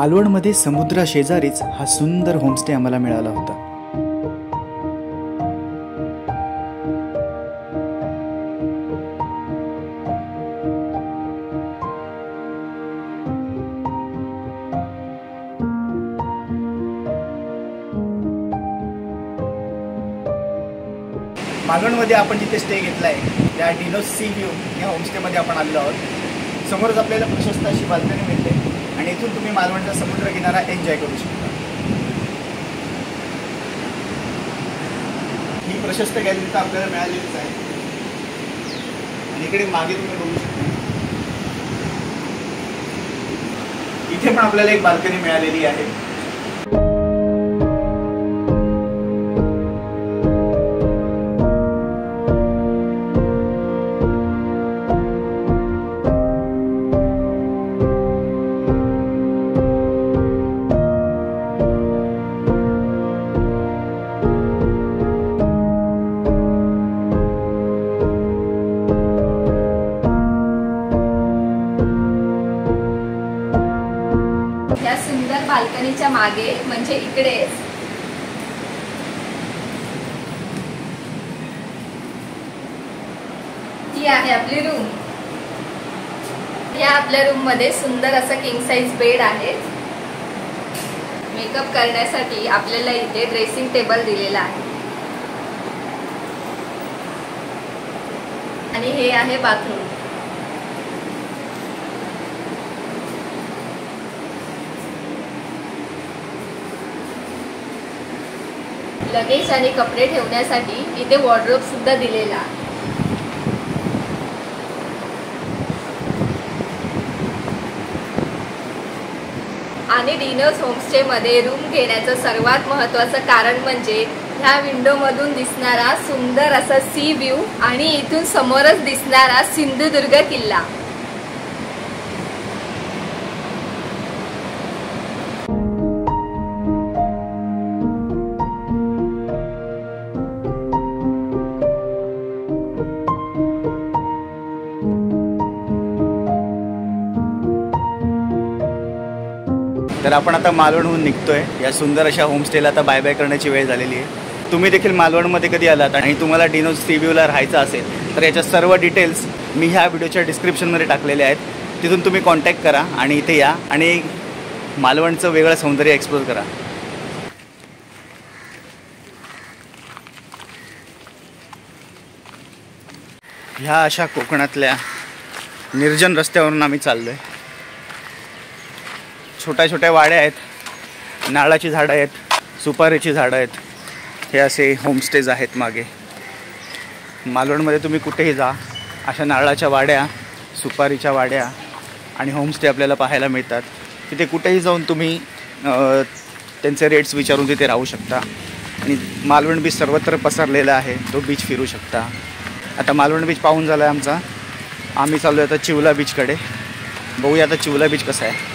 मालवणमध्ये समुद्राशेजारीच हा सुंदर होमस्टे आम्हाला मिळाला होता। मालवणमध्ये आपण जिथे स्टे घेतला आहे त्या डिनोज सी व्ह्यू या होमस्टेमध्ये आपण आलेलो आहोत। समोरच आपल्याला प्रशस्त अशी बाल्कनी मिळते आणि इथून तुम्ही मालवणचा समुद्र किनारा एन्जॉय करू शकता। ही प्रशस्त गॅलरी तर आपल्याला मिळालेलीच आहे आणि इकडे मागे तुम्ही बघू शकता इथे पण आपल्याला एक बाल्कनी मिळालेली आहे। या सुंदर बाल्कनीच्या मागे म्हणजे इकडेच ही आहे आपली रूम। या आपल्या रूम मध्ये सुंदर असा किंग साइज बेड आहे। मेकअप करण्यासाठी आपल्याला इथे ड्रेसिंग टेबल दिलेला आहे आणि हे आहे बाथरूम। लगेज आणि कपडे ठेवण्यासाठी इथे वॉर्डरोब सुद्धा दिलेला आहे। आणि डिनोज होमस्टे मध्ये रूम घेण्याचं सर्वात महत्त्वाचं कारण म्हणजे ह्या विंडो मधून दिसणारा सुंदर असा सी व्ह्यू आणि इथून समोरच दिसणारा सिंधुदुर्ग किल्ला। तर आपण आता मालवणहून निघतोय। या सुंदर अशा होमस्टेला आता बाय बाय करण्याची वेळ झालेली आहे। तुम्ही देखील मालवणमध्ये कधी आलात आणि तुम्हाला डिनोज सी व्ह्यूला राहायचं असेल तर याच्या सर्व डिटेल्स मी ह्या व्हिडिओच्या डिस्क्रिप्शनमध्ये टाकलेले आहेत। तिथून तुम्ही कॉन्टॅक्ट करा आणि इथे या आणि मालवणचं वेगळं सौंदर्य एक्सप्लोर करा। ह्या अशा कोकणातल्या निर्जन रस्त्यावरून आम्ही चाललोय। छोट्या छोट्या वाड्या आहेत, नारळाची झाडं आहेत, सुपारीची झाडं आहेत। हे असे होमस्टेज आहेत मागे। मालवणमध्ये तुम्ही कुठेही जा अशा नारळाच्या वाड्या, सुपारीच्या वाड्या आणि होमस्टे आपल्याला पाहायला मिळतात। तिथे कुठेही जाऊन तुम्ही त्यांचे रेट्स विचारून तिथे राहू शकता आणि मालवण बीच सर्वत्र पसरलेला आहे, तो बीच फिरू शकता। आता मालवण बीच पाहून झाला आहे आमचा। आम्ही चाललो आहे आता चिवला बीचकडे। बघूया आता चिवला बीच कसा आहे।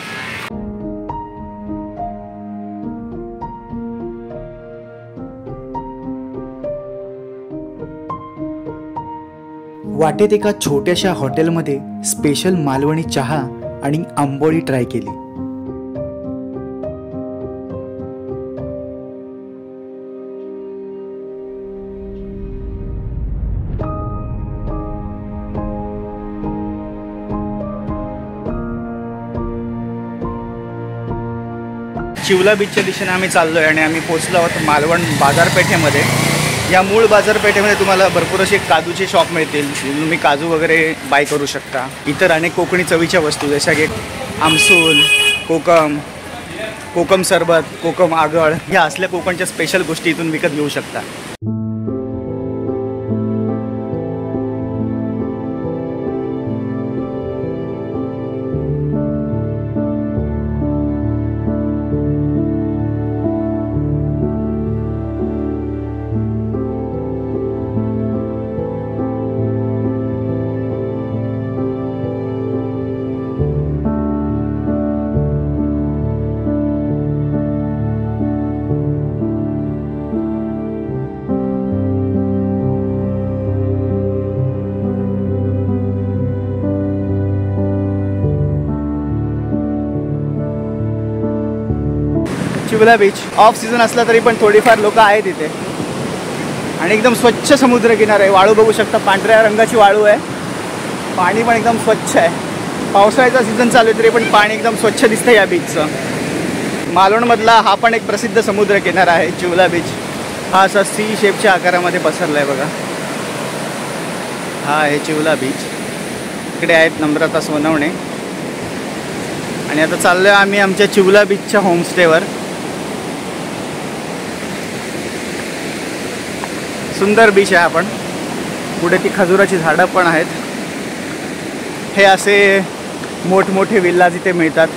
वाटेत एका छोट्याशा हॉटेलमध्ये स्पेशल मालवणी चहा आणि आंबोळी ट्राय केली। चिवला बीचच्या दिशेने आम्ही चाललोय आणि आम्ही पोहोचलो आहोत मालवण बाजारपेठेमध्ये। या मूळ बाजारपेठेमध्ये तुम्हाला भरपूर असे काजूचे शॉप मिळतील, तुम्ही काजू वगैरे बाय करू शकता। इतर अनेक कोकणी चवीच्या वस्तू जशा की आमसूल, कोकम सरबत, कोकम आगळ ह्या असल्या कोकणच्या स्पेशल गोष्टी इथून विकत घेऊ शकता। चिवला बीच ऑफ सीझन असला तरी पण थोडीफार लोक आहेत इथे आणि एकदम स्वच्छ समुद्रकिनारा आहे. वाळू बघू शकता, पांढऱ्या रंगाची वाळू आहे. पाणी पण एकदम स्वच्छ आहे. पावसाळ्याचा सीझन चालू आहे तरी पण पाणी एकदम स्वच्छ दिसतं या बीचचं. मालवणमधला हा पण एक प्रसिद्ध समुद्रकिनारा आहे चिवला बीच. हा असा सी शेपच्या आकारामध्ये पसरला आहे बघा. हा आहे चिवला बीच. इकडे आहेत नम्रता सोनवणे आणि आता चाललोय आम्ही आमच्या चिवला बीचच्या होमस्टेवर. सुंदर बीच आहे. आपण पुढे ती खजुराची झाडं पण आहेत. हे असे मोठमोठे विल्लाज इथे मिळतात.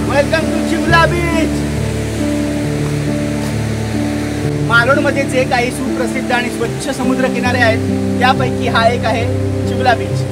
Welcome to Chivla beach. मालवणमध्ये जे काही सुप्रसिद्ध आणि स्वच्छ समुद्र किनारे आहेत त्यापैकी हा एक आहे चिवला बीच.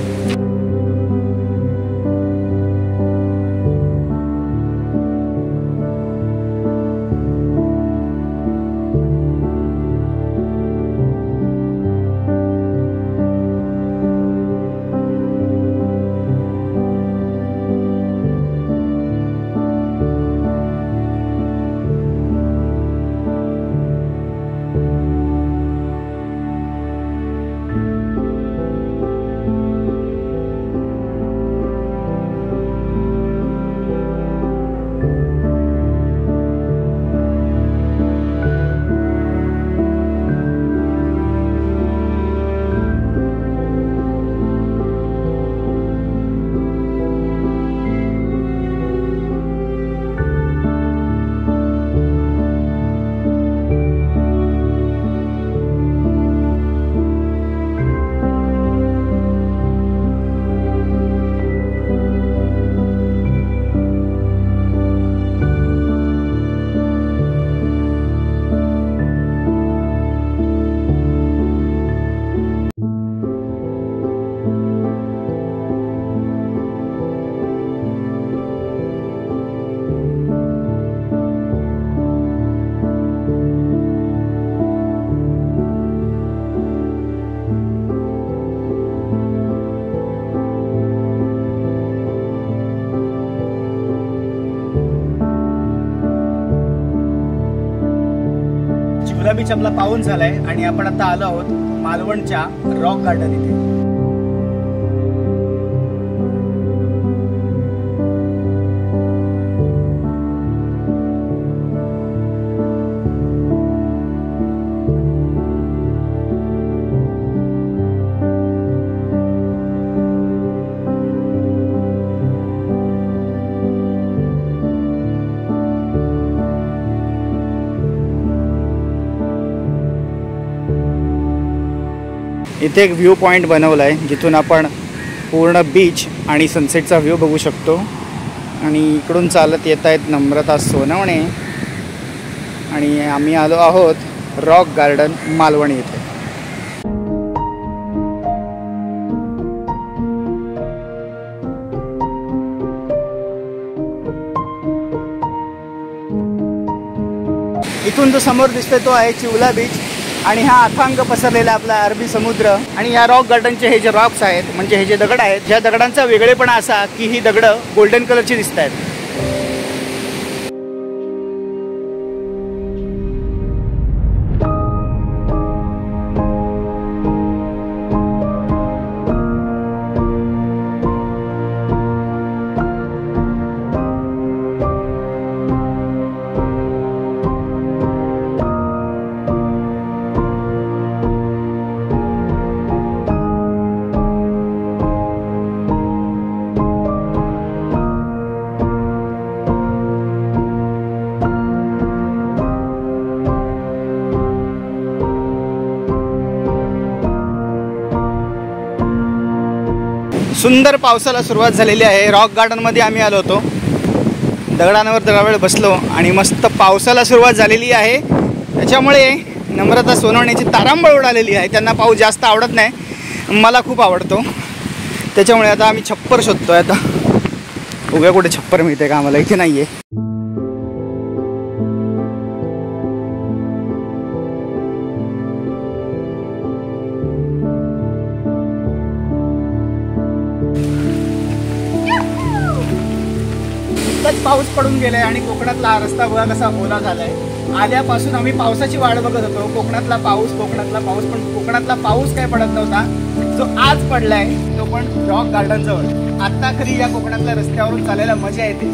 चिवला बीच आपला पाहून झालाय आणि आपण आता आलो आहोत मालवणच्या रॉक गार्डन इथे. इथे एक व्ह्यू पॉइंट बनवला आहे जिथून आपण पूर्ण बीच आणि सनसेटचा व्ह्यू बघू शकतो. आणि इकडून चालत येत आहेत नम्रता सोनवणे आणि आम्ही आलो आहोत रॉक गार्डन मालवण येथे. इथून जो समोर दिसतोय तो आहे चिवला बीच आणि हा अथांग पसरलेला आपला अरबी समुद्र. आणि या रॉक गार्डनचे हे जे रॉक्स आहेत म्हणजे हे जे दगड आहेत, ह्या दगडांचा वेगळेपणा असा की ही दगडं गोल्डन कलरची दिसत आहेत. सुंदर पावसाला सुरुवात झालेली आहे. रॉक गार्डनमध्ये आम्ही आलो होतो, दगडांवर जरा वेळ बसलो आणि मस्त पावसाला सुरुवात झालेली आहे. त्याच्यामुळे नम्रता सोनवणेची तारांबळ उडालेली आहे. त्यांना पाऊस जास्त आवडत नाही मला खूप आवडतो, त्याच्यामुळे आता आम्ही छप्पर शोधतोय. आता उभ्या कुठे छप्पर मिळते का आम्हाला, इथे नाही आहे. पाऊस पडून गेलाय आणि कोकणातला हा रस्ता बघा कसा ओला झालाय. आल्यापासून आम्ही पावसाची वाट बघत होतो, कोकणातला पाऊस, पण कोकणातला पाऊस काय पडत नव्हता. जो आज पडलाय तो पण रॉक गार्डन जवळ. आता खरी या कोकणातल्या रस्त्यावरून चालायला मजा येते.